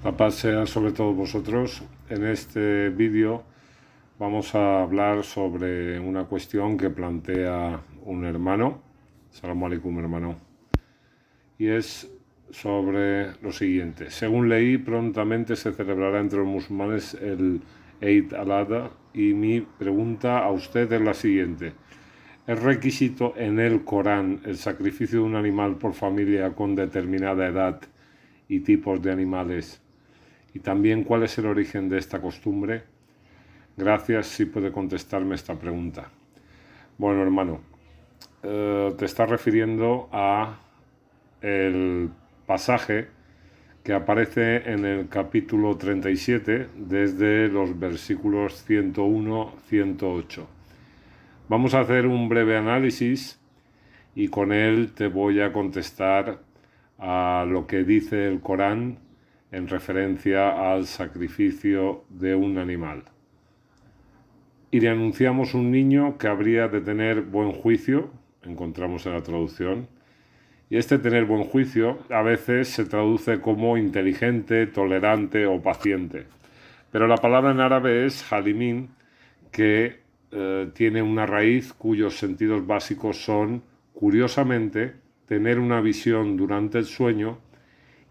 La paz sea sobre todos vosotros. En este vídeo vamos a hablar sobre una cuestión que plantea un hermano. Salam alaikum, hermano. Y es sobre lo siguiente. Según leí, prontamente se celebrará entre los musulmanes el Eid al-Adha y mi pregunta a usted es la siguiente. ¿Es requisito en el Corán el sacrificio de un animal por familia con determinada edad y tipos de animales? Y también, ¿cuál es el origen de esta costumbre? Gracias si puede contestarme esta pregunta. Bueno, hermano, te estás refiriendo a el pasaje que aparece en el capítulo 37 desde los versículos 101-108. Vamos a hacer un breve análisis y con él te voy a contestar a lo que dice el Corán en referencia al sacrificio de un animal. Y le anunciamos un niño que habría de tener buen juicio, encontramos en la traducción, y este tener buen juicio a veces se traduce como inteligente, tolerante o paciente. Pero la palabra en árabe es halimín, que tiene una raíz cuyos sentidos básicos son, curiosamente, tener una visión durante el sueño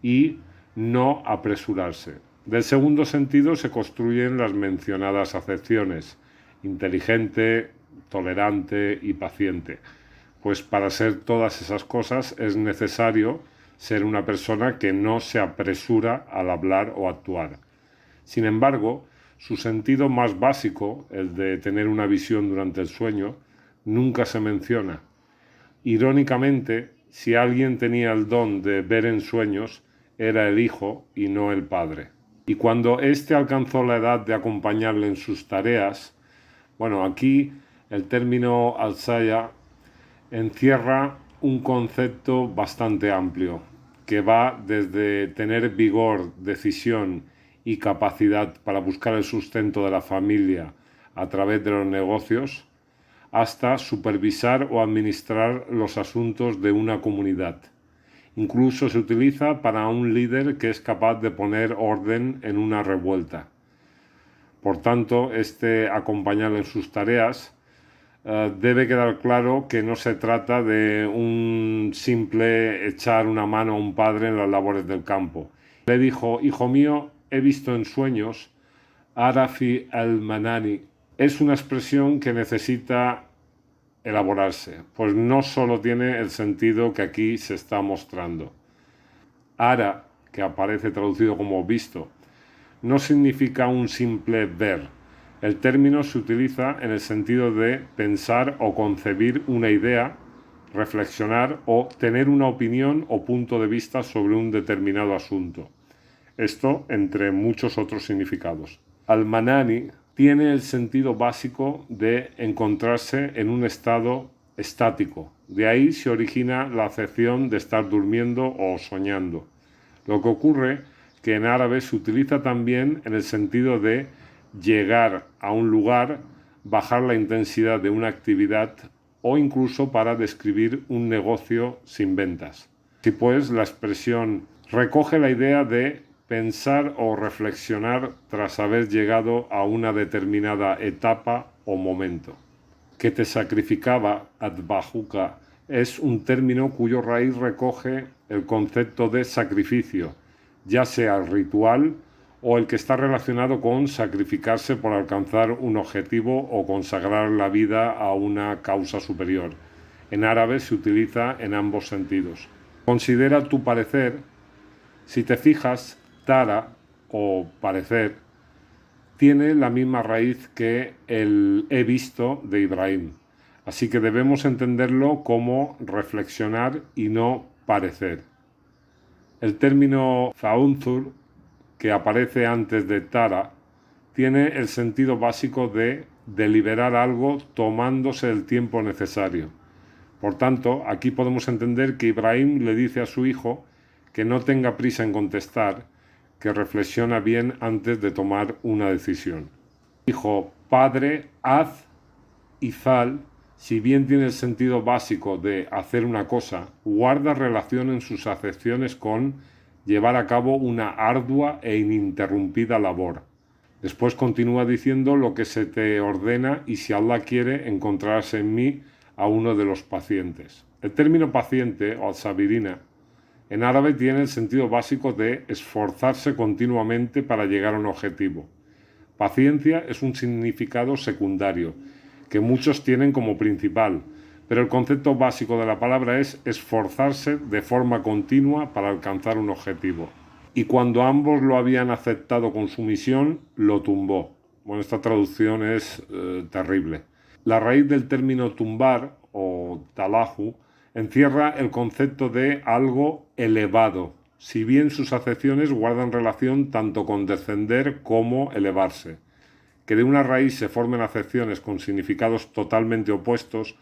y no apresurarse. Del segundo sentido se construyen las mencionadas acepciones: inteligente, tolerante y paciente. Pues para ser todas esas cosas es necesario ser una persona que no se apresura al hablar o actuar. Sin embargo, su sentido más básico, el de tener una visión durante el sueño, nunca se menciona. Irónicamente, si alguien tenía el don de ver en sueños, era el hijo y no el padre. Y cuando éste alcanzó la edad de acompañarle en sus tareas, bueno, aquí el término alzaya encierra un concepto bastante amplio, que va desde tener vigor, decisión y capacidad para buscar el sustento de la familia a través de los negocios, hasta supervisar o administrar los asuntos de una comunidad. Incluso se utiliza para un líder que es capaz de poner orden en una revuelta. Por tanto, acompañar en sus tareas debe quedar claro que no se trata de un simple echar una mano a un padre en las labores del campo. Le dijo: hijo mío, he visto en sueños, Arafi al-Manani. Es una expresión que necesita elaborarse, pues no solo tiene el sentido que aquí se está mostrando. Ara, que aparece traducido como visto, no significa un simple ver. El término se utiliza en el sentido de pensar o concebir una idea, reflexionar o tener una opinión o punto de vista sobre un determinado asunto. Esto entre muchos otros significados. Al-Manani tiene el sentido básico de encontrarse en un estado estático. De ahí se origina la acepción de estar durmiendo o soñando. Lo que ocurre que en árabe se utiliza también en el sentido de llegar a un lugar, bajar la intensidad de una actividad o incluso para describir un negocio sin ventas. Así pues, la expresión recoge la idea de pensar o reflexionar tras haber llegado a una determinada etapa o momento. Que te sacrificaba, adbajuka, es un término cuyo raíz recoge el concepto de sacrificio, ya sea el ritual o el que está relacionado con sacrificarse por alcanzar un objetivo o consagrar la vida a una causa superior. En árabe se utiliza en ambos sentidos. Considera tu parecer. Si te fijas, tara o parecer tiene la misma raíz que el he visto de Ibrahim. Así que debemos entenderlo como reflexionar y no parecer. El término faunzur, que aparece antes de tara, tiene el sentido básico de deliberar algo tomándose el tiempo necesario. Por tanto, aquí podemos entender que Ibrahim le dice a su hijo que no tenga prisa en contestar, que reflexiona bien antes de tomar una decisión. Hijo, padre, haz y zal, si bien tiene el sentido básico de hacer una cosa, guarda relación en sus acepciones con llevar a cabo una ardua e ininterrumpida labor. Después continúa diciendo lo que se te ordena y si Allah quiere encontrarás en mí a uno de los pacientes. El término paciente o al-sabirina en árabe tiene el sentido básico de esforzarse continuamente para llegar a un objetivo. Paciencia es un significado secundario, que muchos tienen como principal, pero el concepto básico de la palabra es esforzarse de forma continua para alcanzar un objetivo. Y cuando ambos lo habían aceptado con sumisión, lo tumbó. Bueno, esta traducción es terrible. La raíz del término tumbar o talahu encierra el concepto de algo elevado, si bien sus acepciones guardan relación tanto con descender como elevarse. Que de una raíz se formen acepciones con significados totalmente opuestos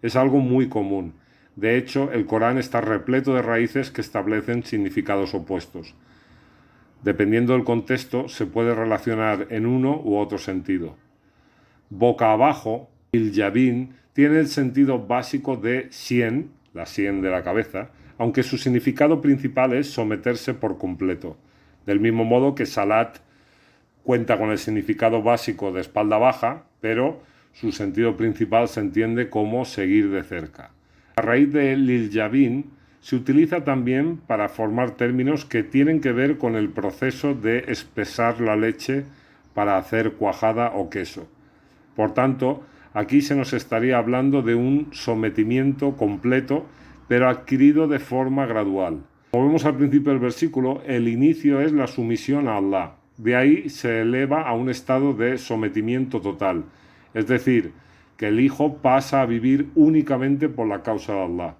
es algo muy común. De hecho, el Corán está repleto de raíces que establecen significados opuestos. Dependiendo del contexto, se puede relacionar en uno u otro sentido. Boca abajo, il-yabin tiene el sentido básico de sien, la sien de la cabeza, aunque su significado principal es someterse por completo. Del mismo modo que salat cuenta con el significado básico de espalda baja, pero su sentido principal se entiende como seguir de cerca. La raíz de il-yabin se utiliza también para formar términos que tienen que ver con el proceso de espesar la leche para hacer cuajada o queso. Por tanto, aquí se nos estaría hablando de un sometimiento completo, pero adquirido de forma gradual. Como vemos al principio del versículo, el inicio es la sumisión a Allah. De ahí se eleva a un estado de sometimiento total. Es decir, que el hijo pasa a vivir únicamente por la causa de Allah.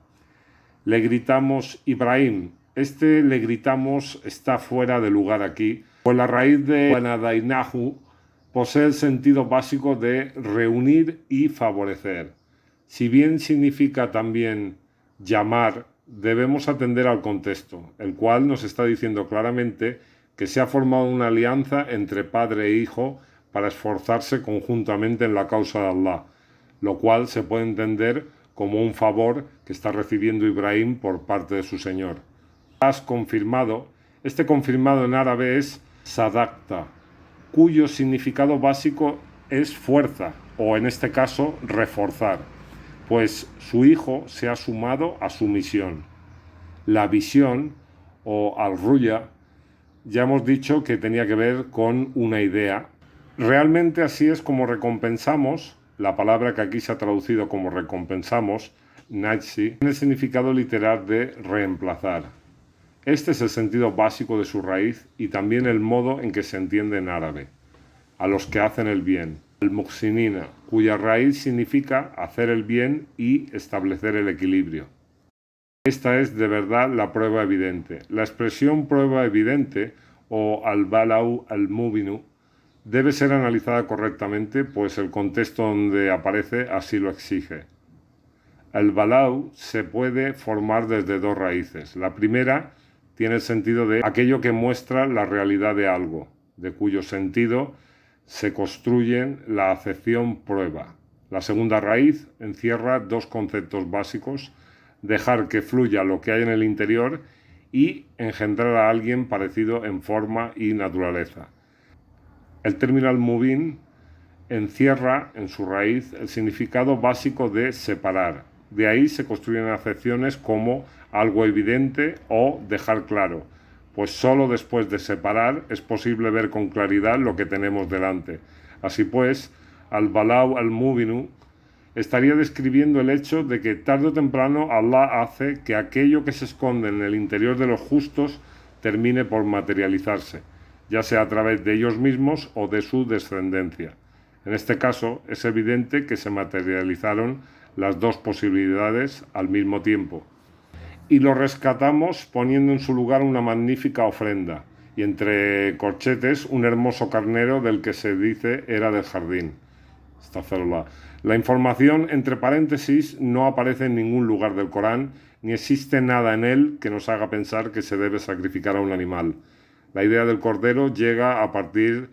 Le gritamos Ibrahim. Este le gritamos está fuera de lugar aquí, pues la raíz de Wanadainahu posee el sentido básico de reunir y favorecer. Si bien significa también llamar, debemos atender al contexto, el cual nos está diciendo claramente que se ha formado una alianza entre padre e hijo para esforzarse conjuntamente en la causa de Allah, lo cual se puede entender como un favor que está recibiendo Ibrahim por parte de su Señor. Has confirmado, este confirmado en árabe es sadaqta, cuyo significado básico es fuerza, o en este caso reforzar, pues su hijo se ha sumado a su misión. La visión, o al-ruya, ya hemos dicho que tenía que ver con una idea. Realmente así es como recompensamos. La palabra que aquí se ha traducido como recompensamos, najsi, tiene el significado literal de reemplazar. Este es el sentido básico de su raíz y también el modo en que se entiende en árabe. A los que hacen el bien. Al-muhsinina, cuya raíz significa hacer el bien y establecer el equilibrio. Esta es de verdad la prueba evidente. La expresión prueba evidente o al-balau al-mubinu debe ser analizada correctamente, pues el contexto donde aparece así lo exige. El balau se puede formar desde dos raíces. La primera tiene el sentido de aquello que muestra la realidad de algo, de cuyo sentido se construye la acepción prueba. La segunda raíz encierra dos conceptos básicos: dejar que fluya lo que hay en el interior y engendrar a alguien parecido en forma y naturaleza. El término al-mubin encierra en su raíz el significado básico de separar. De ahí se construyen acepciones como algo evidente o dejar claro, pues solo después de separar es posible ver con claridad lo que tenemos delante. Así pues, al-balau al-mubinu estaría describiendo el hecho de que tarde o temprano Allah hace que aquello que se esconde en el interior de los justos termine por materializarse, ya sea a través de ellos mismos o de su descendencia. En este caso, es evidente que se materializaron las dos posibilidades al mismo tiempo. Y lo rescatamos poniendo en su lugar una magnífica ofrenda, y entre corchetes un hermoso carnero del que se dice era del jardín. Esta célula. La información entre paréntesis no aparece en ningún lugar del Corán, ni existe nada en él que nos haga pensar que se debe sacrificar a un animal. La idea del cordero llega a partir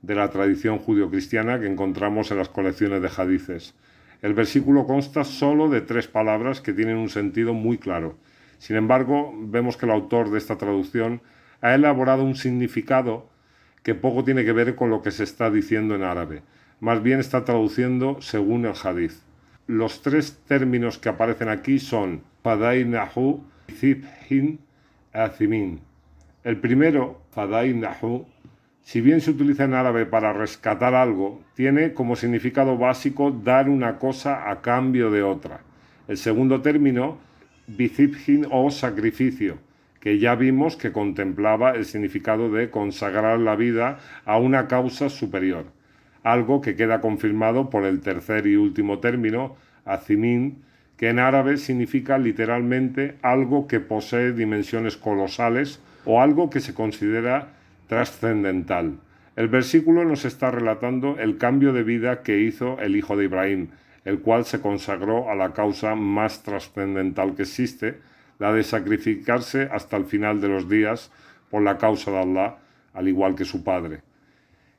de la tradición judio-cristiana que encontramos en las colecciones de hadices. El versículo consta solo de tres palabras que tienen un sentido muy claro. Sin embargo, vemos que el autor de esta traducción ha elaborado un significado que poco tiene que ver con lo que se está diciendo en árabe. Más bien está traduciendo según el hadith. Los tres términos que aparecen aquí son Fadainahu, Zibhin, Azimin. El primero, Fadainahu, si bien se utiliza en árabe para rescatar algo, tiene como significado básico dar una cosa a cambio de otra. El segundo término, Bizibhin o sacrificio, que ya vimos que contemplaba el significado de consagrar la vida a una causa superior, algo que queda confirmado por el tercer y último término, Azimin, que en árabe significa literalmente algo que posee dimensiones colosales o algo que se considera trascendental. El versículo nos está relatando el cambio de vida que hizo el hijo de Ibrahim, el cual se consagró a la causa más trascendental que existe, la de sacrificarse hasta el final de los días por la causa de Allah, al igual que su padre.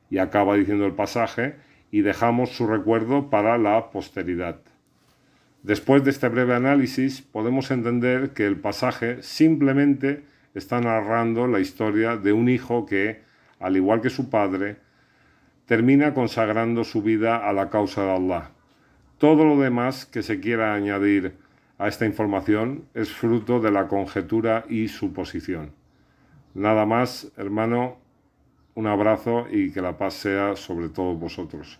Y acaba diciendo el pasaje, y dejamos su recuerdo para la posteridad. Después de este breve análisis, podemos entender que el pasaje simplemente está narrando la historia de un hijo que, al igual que su padre, termina consagrando su vida a la causa de Allah. Todo lo demás que se quiera añadir a esta información es fruto de la conjetura y suposición. Nada más, hermano, un abrazo y que la paz sea sobre todos vosotros.